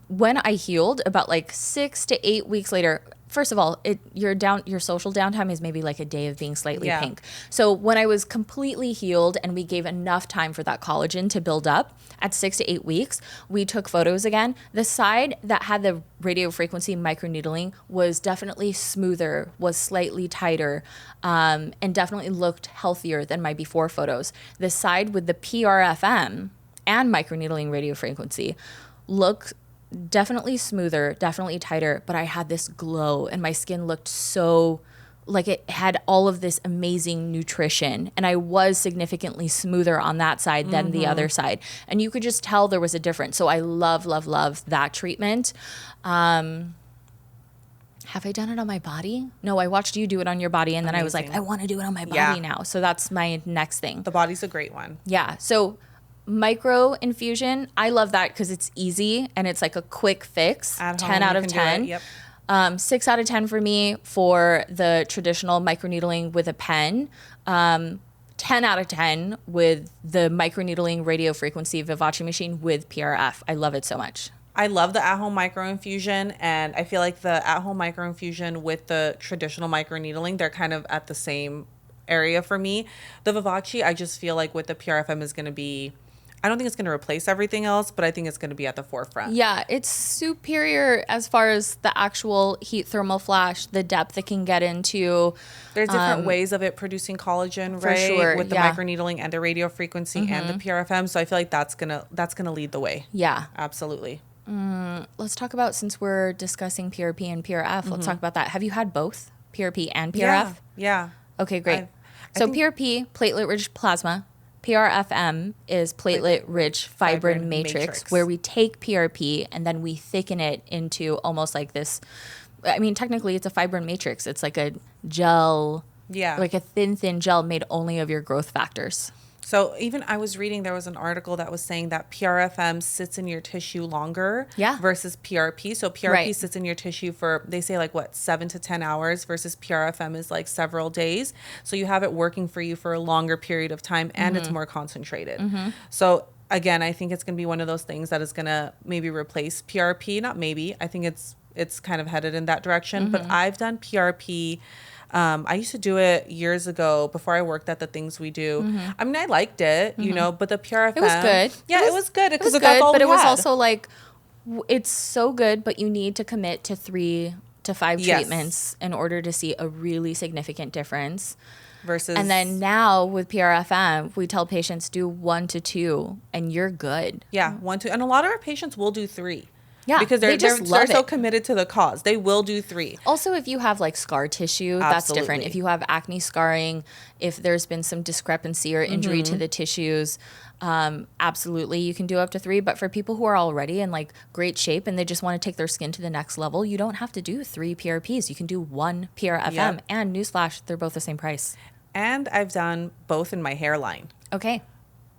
When I healed, about like 6 to 8 weeks later, first of all, your social downtime is maybe like a day of being slightly Yeah. pink. So when I was completely healed and we gave enough time for that collagen to build up at 6 to 8 weeks, we took photos again. The side that had the radio frequency microneedling was definitely smoother, was slightly tighter, and definitely looked healthier than my before photos. The side with the PRFM and microneedling radio frequency looked definitely smoother, definitely tighter, but I had this glow and my skin looked so like it had all of this amazing nutrition, and I was significantly smoother on that side than the other side. And you could just tell there was a difference. So I love, love, love that treatment. Have I done it on my body? No, I watched you do it on your body, and then I was like, I want to do it on my body now. So that's my next thing. The body's a great one. Yeah. So micro infusion, I love that because it's easy and it's like a quick fix. At 10 home, out you of can do 10. it. Yep. 6 out of 10 for me for the traditional microneedling with a pen. 10 out of 10 with the microneedling radio frequency Vivace machine with PRF. I love it so much. I love the at-home microinfusion, and I feel like the at-home microinfusion with the traditional microneedling, they're kind of at the same area for me. The Vivace, I just feel like with the PRFM is going to be, I don't think it's going to replace everything else, but I think it's going to be at the forefront. Yeah, it's superior as far as the actual heat thermal flash, the depth it can get into. There's different ways of it producing collagen, For right? sure, With the yeah. microneedling and the radio frequency and the PRFM. So I feel like that's gonna lead the way. Yeah. Absolutely. Let's talk about, since we're discussing PRP and PRF, let's talk about that. Have you had both PRP and PRF? Yeah. Okay, great. I So think- PRP, platelet-rich plasma. PRFM is platelet-rich fibrin matrix, where we take PRP and then we thicken it into almost like this. I mean, technically, it's a fibrin matrix. It's like a gel, like a thin gel made only of your growth factors. So even I was reading, there was an article that was saying that PRFM sits in your tissue longer versus PRP. So PRP sits in your tissue for, they say like what, 7 to 10 hours versus PRFM is like several days. So you have it working for you for a longer period of time and it's more concentrated. So again, I think it's going to be one of those things that is going to maybe replace PRP. Not maybe, I think it's kind of headed in that direction. But I've done PRP. I used to do it years ago before I worked at the things we do. I mean, I liked it, you know, but the PRFM. It was good. Yeah, it was good. It was good, that's all but we it was had. also like, it's so good, but you need to commit to 3 to 5 treatments in order to see a really significant difference. Versus. And then now with PRFM, we tell patients do 1 to 2 and you're good. Yeah, 1, 2. And a lot of our patients will do 3. Yeah, because they just love so it. committed to the cause. They will do 3. Also, if you have like scar tissue, that's different. Absolutely. If you have acne scarring, if there's been some discrepancy or injury to the tissues, absolutely you can do up to 3. But for people who are already in like great shape and they just want to take their skin to the next level, you don't have to do 3 PRPs. You can do 1 PRFM. Yep. And newsflash, they're both the same price. And I've done both in my hairline. Okay.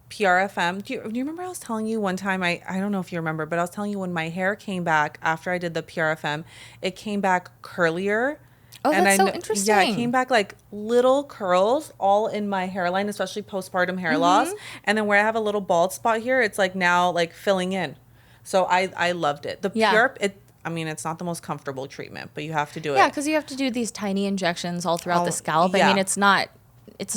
PRFM. Do you remember I was telling you one time, I don't know if you remember, but I was telling you when my hair came back after I did the PRFM, it came back curlier. Oh, and that's so Yeah, interesting. it came back like little curls all in my hairline, especially postpartum hair loss. And then where I have a little bald spot here, it's like now like filling in. So I loved it. The PRP, I mean, it's not the most comfortable treatment, but you have to do it. Yeah, because you have to do these tiny injections all throughout the scalp. I mean, it's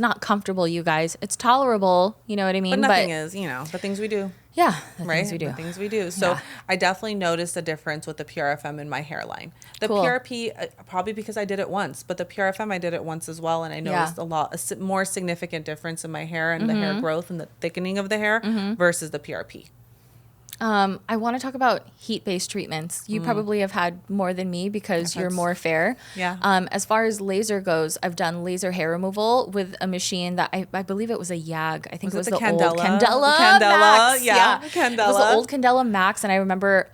not comfortable, you guys. It's tolerable, you know what I mean? But nothing is, you know, the things we do. Yeah, the Right? things we do. The things we do. So I definitely noticed a difference with the PRFM in my hairline. The Cool. PRP, probably because I did it once, but the PRFM, I did it once as well. And I noticed a more significant difference in my hair and the hair growth and the thickening of the hair versus the PRP. I want to talk about heat-based treatments. You probably have had more than me because you're more fair. Yeah. As far as laser goes, I've done laser hair removal with a machine that I believe it was a YAG. I think it was the old Candela Max. Yeah, It was the old Candela Max, and I remember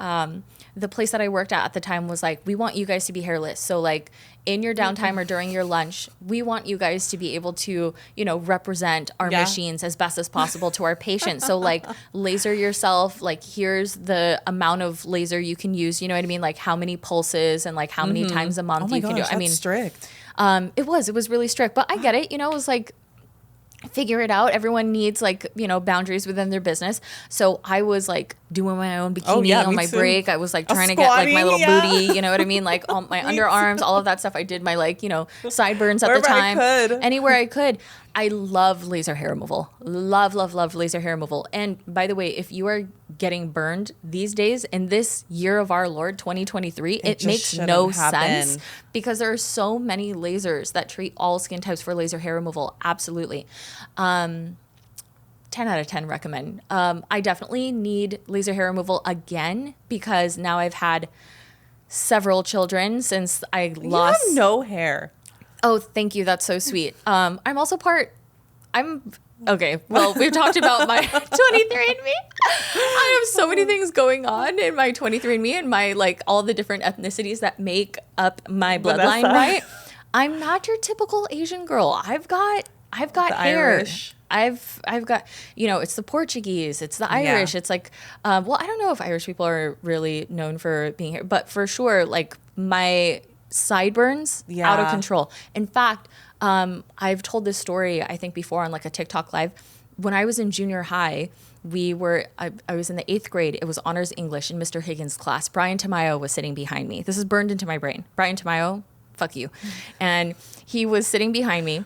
the place that I worked at the time was like, we want you guys to be hairless. So like in your downtime or during your lunch, we want you guys to be able to, you know, represent our machines as best as possible to our patients. So like laser yourself, like here's the amount of laser you can use, you know what I mean? Like how many pulses and like how many times a month you can do. I mean, strict. it was really strict, but I get it. You know, it was like, figure it out. Everyone needs like, boundaries within their business. So I was like doing my own bikini on my break. I was like trying to get like my little booty, you know what I mean? Like all my underarms, all of that stuff. I did my like, sideburns at the time. Anywhere I could. I love laser hair removal. Love, love, love laser hair removal. And by the way, if you are getting burned these days in this year of our Lord 2023, it makes no sense because there are so many lasers that treat all skin types for laser hair removal. Absolutely. 10 out of 10 recommend. I definitely need laser hair removal again because now I've had several children since I lost. You have no hair. Oh, thank you. That's so sweet. I'm also okay. Well, we've talked about my 23andMe. I have so many things going on in my 23andMe and my like all the different ethnicities that make up my bloodline, Vanessa. right? I'm not your typical Asian girl. I've got The hair. Irish. I've got, it's the Portuguese, it's the Irish. It's like, well, I don't know if Irish people are really known for being here, but for sure, like my sideburns out of control. In fact, I've told this story I think before on like a TikTok live. When I was in junior high, I was in the 8th grade. It was honors English in Mr. Higgins' class. Brian Tamayo was sitting behind me. This is burned into my brain. Brian Tamayo, fuck you. And he was sitting behind me.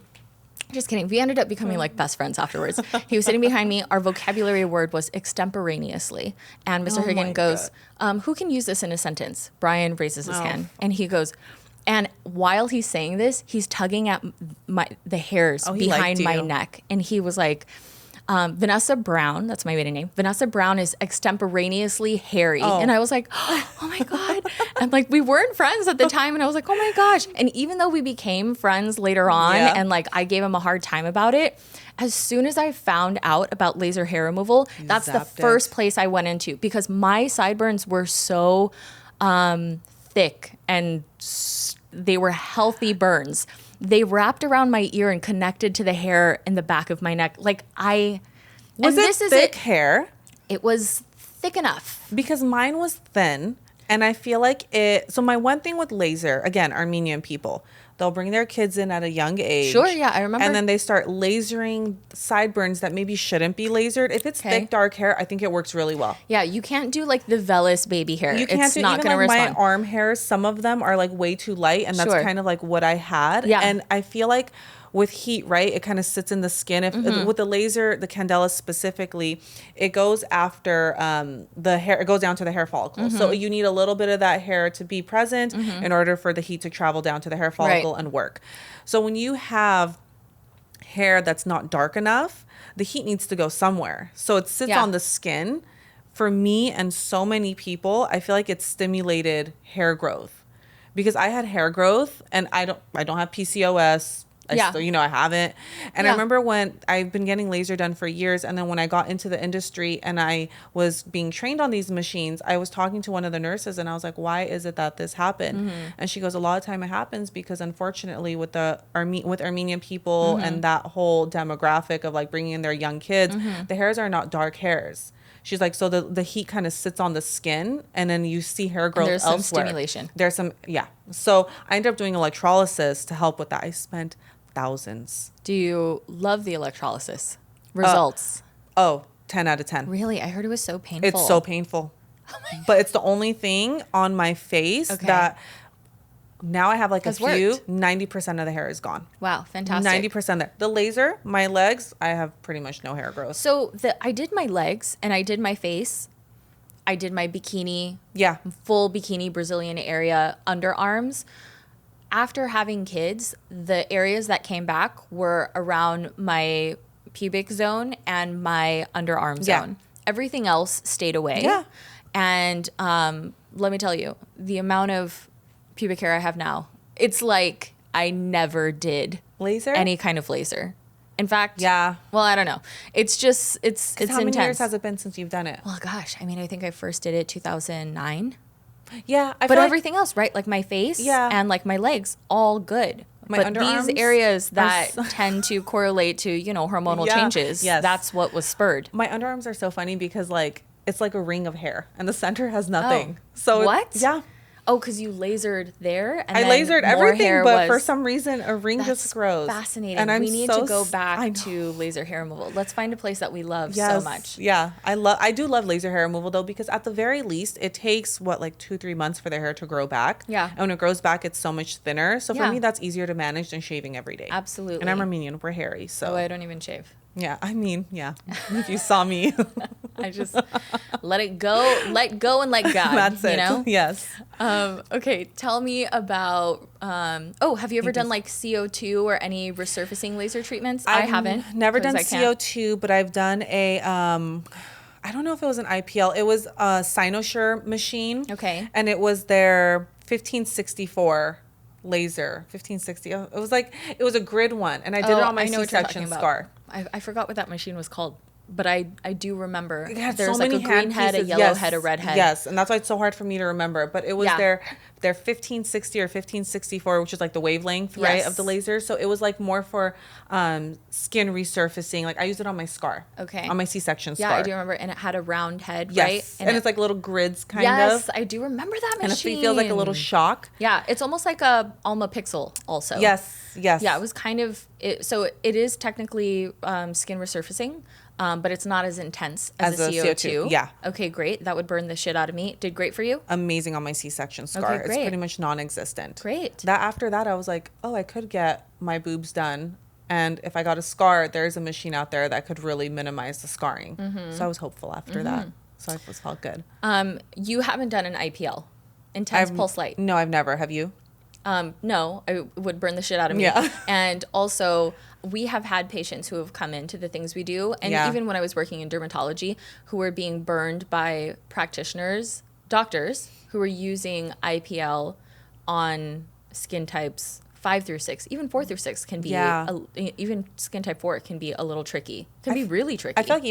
Just kidding. We ended up becoming like best friends afterwards. He was sitting behind me. Our vocabulary word was extemporaneously. And Mr. Higgins goes, who can use this in a sentence? Brian raises his hand and he goes, and while he's saying this, he's tugging at the hairs behind my neck. And he was like, Vanessa Brown, that's my maiden name. Vanessa Brown is extemporaneously hairy. And I was like, oh my God. And like, we weren't friends at the time. And I was like, oh my gosh. And even though we became friends later on and like, I gave him a hard time about it. As soon as I found out about laser hair removal, that's the first place I went into because my sideburns were so thick and they were healthy burns. They wrapped around my ear and connected to the hair in the back of my neck. Like thick hair? It was thick enough. Because mine was thin. And I feel like so my one thing with laser, again, Armenian people, they'll bring their kids in at a young age. Sure, yeah, I remember. And then they start lasering sideburns that maybe shouldn't be lasered. If it's thick, dark hair, I think it works really well. Yeah, you can't do like the vellus baby hair. You can't it's do not even going to like respond. my arm hairs, some of them are like way too light. And that's kind of like what I had. Yeah. And I feel like with heat, right, it kind of sits in the skin. With the laser, the candela specifically, it goes after the hair. It goes down to the hair follicle. So you need a little bit of that hair to be present in order for the heat to travel down to the hair follicle and work. So when you have hair that's not dark enough, the heat needs to go somewhere. So it sits on the skin. For me and so many people, I feel like it stimulated hair growth because I had hair growth and I don't have PCOS. I still, I haven't. And I remember when I've been getting laser done for years. And then when I got into the industry and I was being trained on these machines, I was talking to one of the nurses and I was like, why is it that this happened? And she goes, a lot of time it happens because unfortunately with with Armenian people and that whole demographic of like bringing in their young kids, the hairs are not dark hairs. She's like, so the heat kind of sits on the skin and then you see hair growth elsewhere. There's some stimulation. There's some, So I ended up doing electrolysis to help with that. I spent thousands. Do you love the electrolysis results? 10 out of 10. Really? I heard it was so painful. It's so painful. But it's the only thing on my face that now I have like has a few, worked. 90% of the hair is gone. Wow, fantastic. 90% there. The laser, my legs, I have pretty much no hair growth. So I did my legs and I did my face. I did my bikini. Yeah. Full bikini Brazilian area underarms. After having kids, the areas that came back were around my pubic zone and my underarm zone. Everything else stayed away. Yeah. And let me tell you, the amount of pubic hair I have now, it's like I never did Laser? any kind of laser. In fact, Yeah. well, I don't know. It's just, it's How intense. many years has it been since you've done it? Well, gosh, I mean, I think I first did it 2009. Yeah. But everything else, right? Like my face and like my legs, all good. My but underarms these areas that tend to correlate to, hormonal changes, that's what was spurred. My underarms are so funny because like it's like a ring of hair and the center has nothing. So What? Yeah. Oh, because you lasered there, and I then lasered more everything, hair but for was- some reason a ring That's just grows. fascinating. And I'm we need so to go I back know. to laser hair removal. Let's find a place that we love so Yes, much. yeah, I do love laser hair removal though, because at the very least it takes what, like 2-3 months for the hair to grow back. Yeah. And when it grows back, it's so much thinner. So for Yeah. me, that's easier to manage than shaving every day. Absolutely. And I'm Armenian, we're hairy, so Oh, I don't even shave. yeah. I mean, yeah. If you saw me, I just let go and let God. that's it. You know? Yes. Okay, tell me about. Have you ever done like CO2 or any resurfacing laser treatments? I haven't. Never 'cause done I can't. CO2, but I've done a I don't know if it was an IPL. It was a Cynosure machine. Okay. And it was their 1564 laser. 1560. It was a grid one, and I did it on my I know what you're C-section talking about. scar. I forgot what that machine was called, but I do remember. It had There's so like many a green head, a hand yellow pieces. head, a red head. Yes, and that's why it's so hard for me to remember. But it was Yeah. their 1560 or 1564, which is like the wavelength, right, Yes. of the laser. So it was like more for skin resurfacing. Like I used it on my scar. Okay. On my C-section Yeah, scar. I do remember, and it had a round head, Yes. right? And it's like little grids kind yes, of. I do remember that And machine. it feels like a little shock. Yeah, it's almost like a Alma Pixel, also. Yes. Yes. Yeah, it was kind of it. So it is technically skin resurfacing, but it's not as intense as a CO2. Yeah. Okay, great. That would burn the shit out of me. Did great for you? Amazing on my C-section scar. Okay, It's great. pretty much non-existent. Great. That after that, I was like, oh, I could get my boobs done. And if I got a scar, there's a machine out there that could really minimize the scarring. Mm-hmm. So I was hopeful after that. So I felt good. You haven't done an IPL, intense pulse light. No, I've never. Have you? No, it would burn the shit out of me. Yeah. And also, we have had patients who have come into the things we do, and Yeah. even when I was working in dermatology, who were being burned by practitioners, doctors, who were using IPL on skin types 5 through 6, even 4 through 6 can be, Yeah. even skin type 4 can be a little tricky. Can be really tricky. I feel like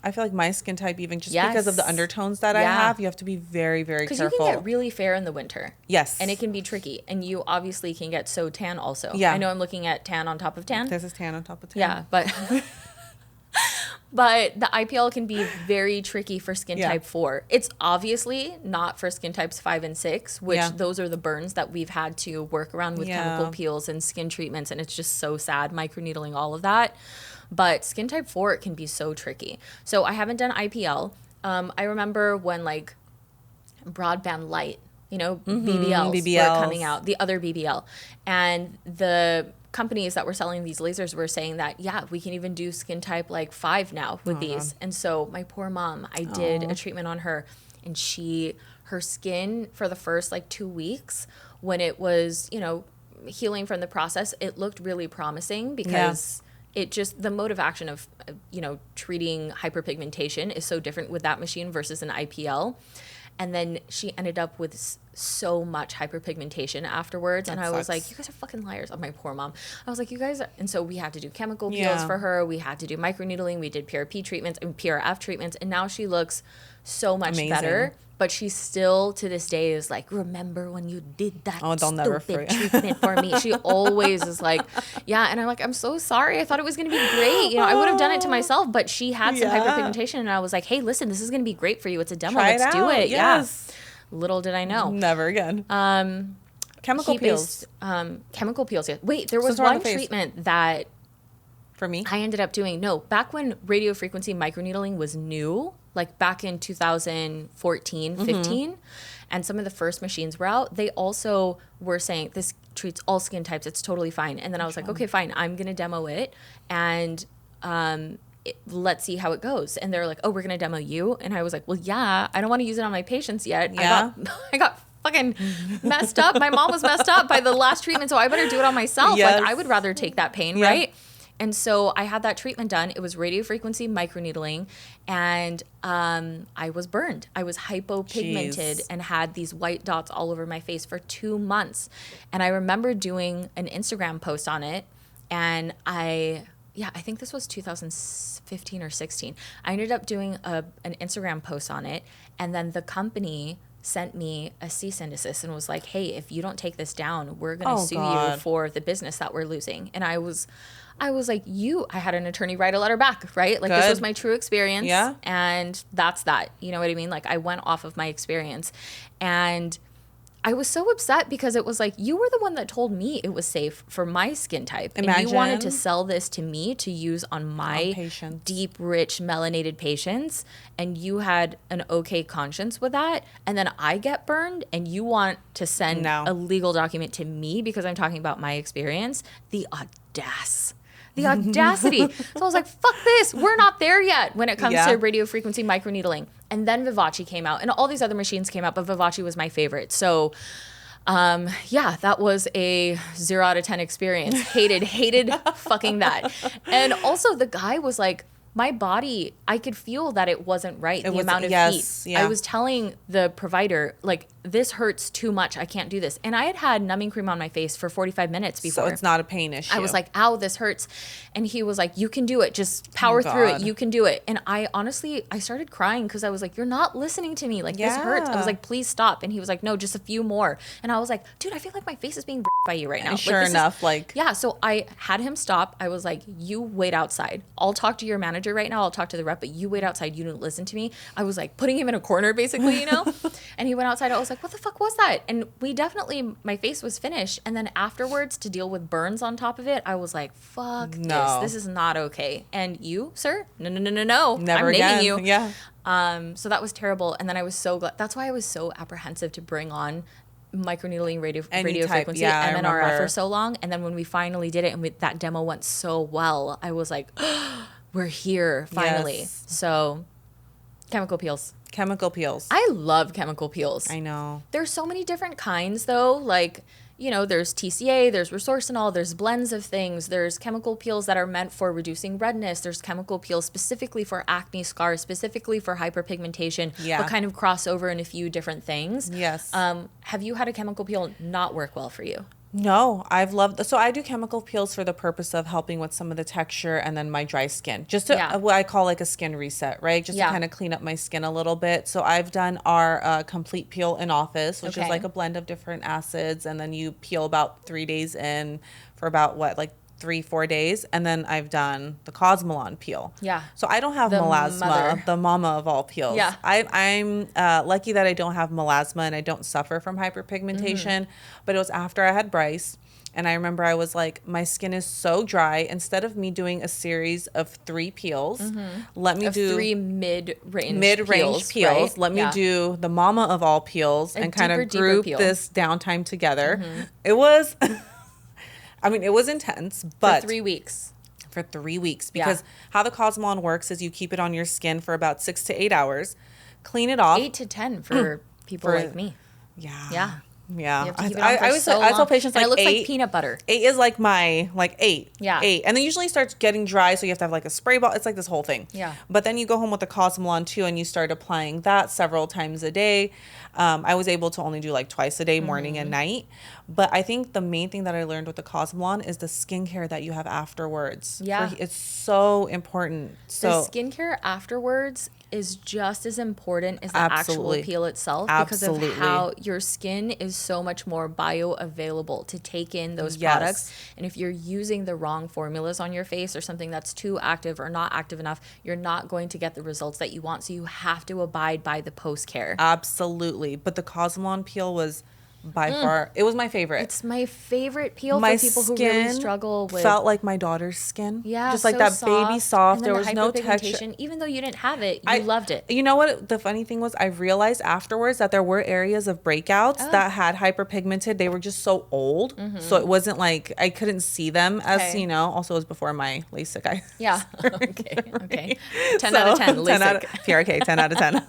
I feel like my skin type, even just because of the Yes. undertones that I Yeah. have, you have to be very, very because you careful. can get really fair in the winter. Yes. And it can be tricky. And you obviously can get so tan also. Yeah. I know I'm looking at tan on top of tan. This is tan on top of tan. Yeah, but but the IPL can be very tricky for skin Yeah. type 4. It's obviously not for skin types 5 and 6, which Yeah. those are the burns that we've had to work around with Yeah. chemical peels and skin treatments, and it's just so sad, microneedling, all of that. But skin type 4, it can be so tricky. So I haven't done IPL. I remember when like broadband light, BBLs were coming out, the other BBL. And the companies that were selling these lasers were saying that, yeah, we can even do skin type like 5 now with these. And so my poor mom, I did a treatment on her, and her skin for the first like 2 weeks, when it was, healing from the process, it looked really promising because it just, the mode of action of, treating hyperpigmentation is so different with that machine versus an IPL. And then she ended up with so much hyperpigmentation afterwards. And I was like, you guys are fucking liars. Oh, my poor mom. I was like, you guys are. And so we had to do chemical peels Yeah. for her. We had to do microneedling. We did PRP treatments and PRF treatments. And now she looks so much Amazing. better. But she still, to this day, is like, remember when you did that they'll never stupid forget. treatment for me? She always is like, yeah. And I'm like, I'm so sorry. I thought it was going to be great. I would have done it to myself. But she had some Yeah. hyperpigmentation. And I was like, hey, listen, this is going to be great for you. It's a demo. Try it Let's do out. it. Yes. Yeah. Little did I know. Never again. Chemical peels. Chemical peels. Yeah. Wait, there was Since we're on one the face. treatment that For me? I ended up doing. No, back when radio frequency microneedling was new, like back in 2014, 15, and some of the first machines were out, they also were saying this treats all skin types. It's totally fine. And then I was like, okay, fine. I'm going to demo it. And let's see how it goes. And they're like, oh, we're going to demo you. And I was like, well, yeah, I don't want to use it on my patients yet. Yeah. I got fucking messed up. My mom was messed up by the last treatment. So I better do it on myself. Yes. Like I would rather take that pain. Yeah. Right. And so I had that treatment done. It was radio frequency microneedling, and I was burned. I was hypopigmented Jeez. and had these white dots all over my face for 2 months. And I remember doing an Instagram post on it, and I think this was 2015 or 16. I ended up doing an Instagram post on it, and then the company sent me a cease and desist and was like, hey, if you don't take this down, we're going to sue you for the business that we're losing. And I was like, I had an attorney write a letter back, right? Like this Good. was my true experience. Yeah. And that's that. You know what I mean? Like I went off of my experience. And I was so upset because it was like, you were the one that told me it was safe for my skin type. And you wanted to sell this to me to use on my deep, rich, melanated patients. And you had an okay conscience with that. And then I get burned and you want to send a legal document to me because I'm talking about my experience. The audacity. So I was like, fuck this. We're not there yet when it comes to radio frequency microneedling. And then Vivace came out and all these other machines came out, but Vivace was my favorite. So that was a 0 out of 10 experience. Hated fucking that. And also the guy was like, my body, I could feel that it wasn't right. The amount of heat. Yeah. I was telling the provider, like, this hurts too much. I can't do this. And I had numbing cream on my face for 45 minutes before. So it's not a pain issue. I was like, ow, this hurts. And he was like, you can do it. Just power through it. You can do it. And I honestly started crying because I was like, you're not listening to me. Like, this hurts. I was like, please stop. And he was like, no, just a few more. And I was like, dude, I feel like my face is being by you right now. And sure enough, so I had him stop. I was like, you wait outside. I'll talk to your manager right now. I'll talk to the rep, but you wait outside. You didn't listen to me. I was like putting him in a corner basically, you know? And he went outside. I was like, what the fuck was that? And my face was finished. And then afterwards to deal with burns on top of it, I was like, fuck this. This is not okay. And you, sir? No. Never I'm again. naming you. Yeah. So that was terrible. And then I was so glad. That's why I was so apprehensive to bring on microneedling radio frequency and then RF for so long. And then when we finally did it and that demo went so well, I was like, we're here finally. Yes. So chemical peels. I love chemical peels. I know. There's so many different kinds though. Like, you know, there's TCA, there's resorcinol, there's blends of things. There's chemical peels that are meant for reducing redness. There's chemical peels specifically for acne scars, specifically for hyperpigmentation, but kind of cross over in a few different things. Yes. Have you had a chemical peel not work well for you? No, so I do chemical peels for the purpose of helping with some of the texture and then my dry skin. Just to what I call like a skin reset, right? Just to kind of clean up my skin a little bit. So I've done our complete peel in office, which is like a blend of different acids. And then you peel about 3 days in for about 3-4 days, and then I've done the Cosmelon peel. Yeah. So I don't have melasma, the mama of all peels. Yeah. I'm lucky that I don't have melasma and I don't suffer from hyperpigmentation. But it was after I had Bryce, and I remember I was like, my skin is so dry. Instead of me doing a series of 3 peels, let me do 3 mid-range peels. Right? Let me do the mama of all peels and kind of group this downtime together. It was. I mean, it was intense, but... For 3 weeks. For 3 weeks. Because how the Cosmelon works is you keep it on your skin for about 6 to 8 hours, clean it off. 8 to 10 for people like me. Yeah. Yeah. Yeah. I tell patients like, it looks 8, like peanut butter. 8 is like my, 8. Yeah. 8. And then usually it starts getting dry, so you have to have like a spray bottle. It's like this whole thing. Yeah. But then you go home with the Cosmelon too, and you start applying that several times a day. I was able to only do like twice a day, morning and night. But I think the main thing that I learned with the Cosmelon is the skincare that you have afterwards. Yeah. It's so important. So the skincare afterwards is just as important as the actual peel itself because of how your skin is so much more bioavailable to take in those products. And if you're using the wrong formulas on your face or something that's too active or not active enough, you're not going to get the results that you want. So you have to abide by the post care. Absolutely. But the Cosmelon peel was by far, it was my favorite. It's my favorite peel for people who really struggle with. Felt like my daughter's skin. Yeah, just like that baby soft. There was no texture. Even though you didn't have it, you loved it. You know what? The funny thing was, I realized afterwards that there were areas of breakouts that had hyperpigmented. They were just so old, so it wasn't like I couldn't see them as Also, it was before my LASIK eyes. Yeah. Okay. 10 out of 10. LASIK. PRK. 10 out of 10.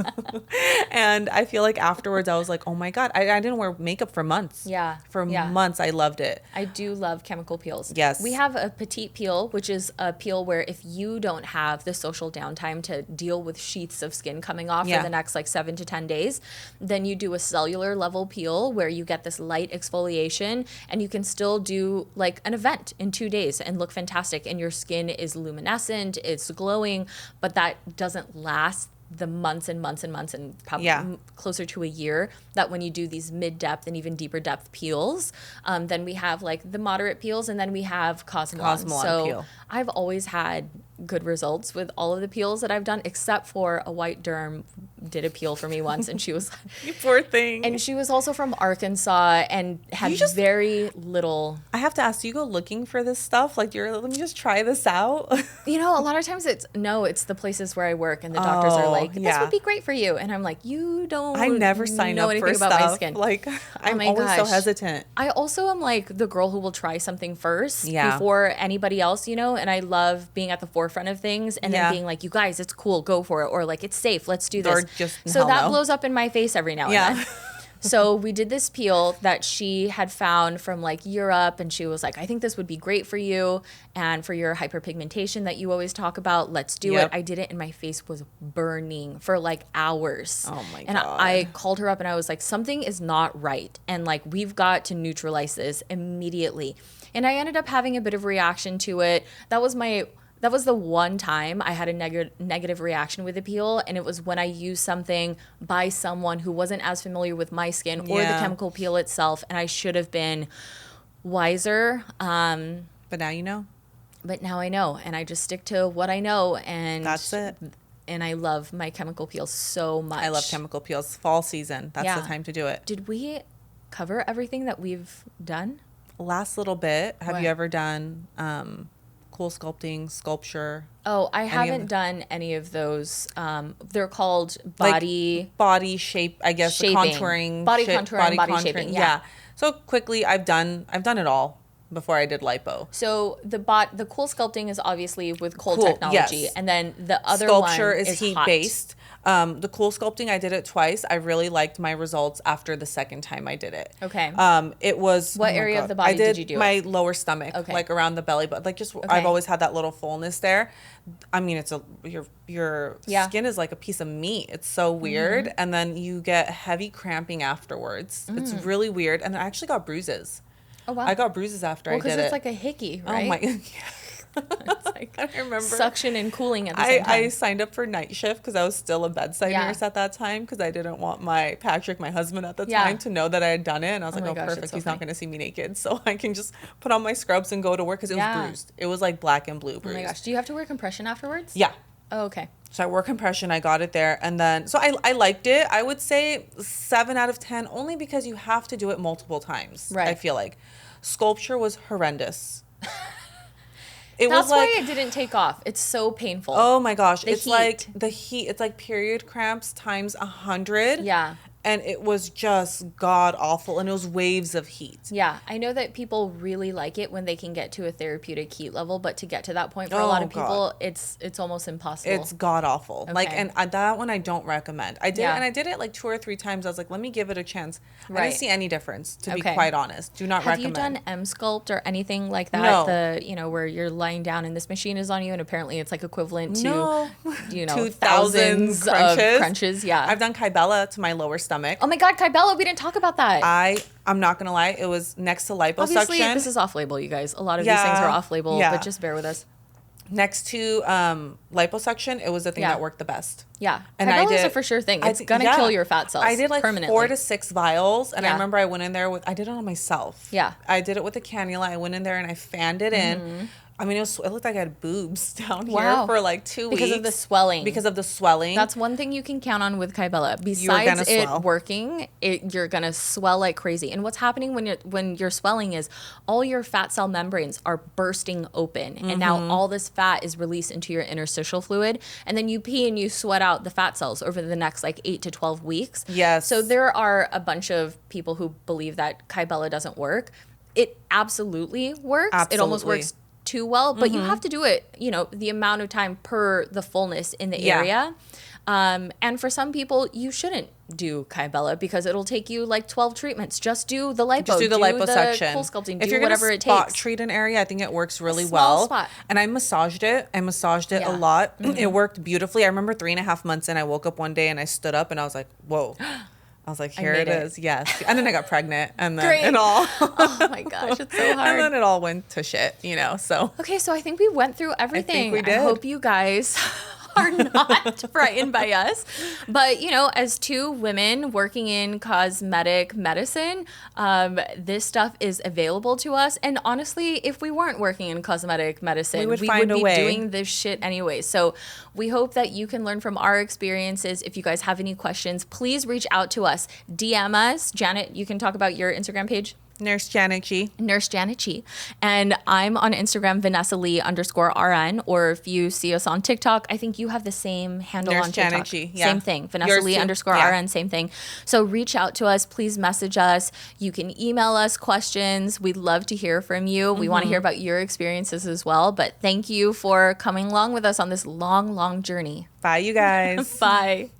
And I feel like afterwards, I was like, oh my god, I didn't wear makeup for months. Yeah. For months, I loved it. I do love chemical peels. Yes. We have a petite peel, which is a peel where if you don't have the social downtime to deal with sheaths of skin coming off for the next 7 to 10 days, then you do a cellular level peel where you get this light exfoliation and you can still do like an event in 2 days and look fantastic and your skin is luminescent, it's glowing, but that doesn't last the months and months and months and probably closer to a year that when you do these mid-depth and even deeper depth peels, then we have like the moderate peels and then we have Cosmelon peel. I've always had good results with all of the peels that I've done except for a white derm did a peel for me once, and she was You poor thing. and she was also from Arkansas and had very little. I have to ask, do you go looking for this stuff? Like, let me just try this out. You know, a lot of times it's the places where I work, and the doctors are like, this would be great for you, and I'm like, you don't. I never sign know up anything for about stuff. my skin. Like, I'm always so hesitant. I also am like the girl who will try something first Yeah. before anybody else, you know, and I love being at the forefront of things and then being like, you guys, it's cool, go for it, or like, it's safe, let's do this. Or just, so that blows up in my face every now and then. So we did this peel that she had found from like Europe, and she was like, I think this would be great for you and for your hyperpigmentation that you always talk about. Let's do it. I did it and my face was burning for like hours. Oh my God. And I called her up and I was like, something is not right. And like, we've got to neutralize this immediately. And I ended up having a bit of reaction to it. That was the one time I had a negative reaction with the peel, and it was when I used something by someone who wasn't as familiar with my skin or the chemical peel itself, and I should have been wiser. But now you know. But now I know, and I just stick to what I know, and that's it. And I love my chemical peels so much. I love chemical peels. Fall season. That's the time to do it. Did we cover everything that we've done? Last little bit. Have you ever done cool sculpting, sculpture? Oh, I haven't done any of those. They're called body shape, I guess, shaping. Contouring, body contouring, body shaping. Yeah. So quickly, I've done it all before I did lipo. So the cool sculpting is obviously with cold technology, and then the other sculpture one is heat based. The cool sculpting, I did it twice. I really liked my results after the second time I did it. Okay. It was what area of the body did you do? My lower stomach, like around the belly, but like just I've always had that little fullness there. I mean, it's your skin is like a piece of meat. It's so weird, and then you get heavy cramping afterwards. It's really weird, and I actually got bruises. Oh wow! I got bruises after I did it. Because it's like a hickey, right? Oh my. It's like I remember suction and cooling at the same time. I signed up for night shift because I was still a bedside nurse at that time because I didn't want my husband at the time, to know that I had done it. And I was like, gosh, perfect. He's not going to see me naked. So I can just put on my scrubs and go to work because it was bruised. It was like black and blue bruised. Oh my gosh. Do you have to wear compression afterwards? Yeah. Oh, okay. So I wore compression. I got it there. And then, so I liked it. I would say 7 out of 10 only because you have to do it multiple times. Right. I feel like. Sculpture was horrendous. That's why it didn't take off. It's so painful. Oh my gosh. It's like the heat. It's like period cramps times 100. Yeah. And it was just god awful. And it was waves of heat. Yeah. I know that people really like it when they can get to a therapeutic heat level, but to get to that point for a lot of people, it's almost impossible. It's god awful. Okay. Like, and that one I don't recommend. I did it like 2 or 3 times. I was like, let me give it a chance. I didn't see any difference, to be quite honest. Do not recommend. Have you done M-Sculpt or anything like that? No. Where you're lying down and this machine is on you, and apparently it's like equivalent to, 2,000 thousands crunches. of crunches. Yeah. I've done Kybella to my lower stomach. Oh my God, Kybella, we didn't talk about that. I'm not going to lie. It was next to liposuction. Obviously, this is off-label, you guys. A lot of these things are off-label, but just bear with us. Next to liposuction, it was the thing that worked the best. Yeah. And Kybella is a for sure thing. It's going to kill your fat cells. I did like permanently. 4 to 6 vials. And I remember I went in there I did it on myself. Yeah. I did it with a cannula. I went in there and I fanned it in. I mean, it looked like I had boobs down here for like 2 weeks. Because of the swelling. Because of the swelling. That's one thing you can count on with Kybella. Besides it working, you're going to swell like crazy. And what's happening when you're swelling is all your fat cell membranes are bursting open. And now all this fat is released into your interstitial fluid. And then you pee and you sweat out the fat cells over the next like 8 to 12 weeks. Yes. So there are a bunch of people who believe that Kybella doesn't work. It absolutely works. Absolutely. It almost works too well, but you have to do it, the amount of time per the fullness in the area. And for some people, you shouldn't do Kybella because it'll take you like 12 treatments. Just do the lipo. Just do the liposuction. The cool sculpting. If do you're whatever it spot takes. treat an area, I think it works really small well. spot. And I massaged it. A lot. It worked beautifully. I remember 3.5 months in, I woke up one day and I stood up and I was like, whoa. I was like, here it is. Yes. And then I got pregnant and then it all. Oh my gosh, it's so hard. And then it all went to shit, so. Okay, so I think we went through everything. I think we did. I hope you guys are not frightened by us. But, you know, as two women working in cosmetic medicine, this stuff is available to us. And honestly, if we weren't working in cosmetic medicine, we would be doing this shit anyway. So we hope that you can learn from our experiences. If you guys have any questions, please reach out to us. DM us. Janet, you can talk about your Instagram page. Nurse Janet G. Nurse Janet G. And I'm on Instagram, Vanessa Lee _RN. Or if you see us on TikTok, I think you have the same handle Nurse on TikTok. Janet G. Yeah. Same thing. Vanessa Lee _RN, same thing. So reach out to us. Please message us. You can email us questions. We'd love to hear from you. We want to hear about your experiences as well. But thank you for coming along with us on this long, long journey. Bye, you guys. Bye.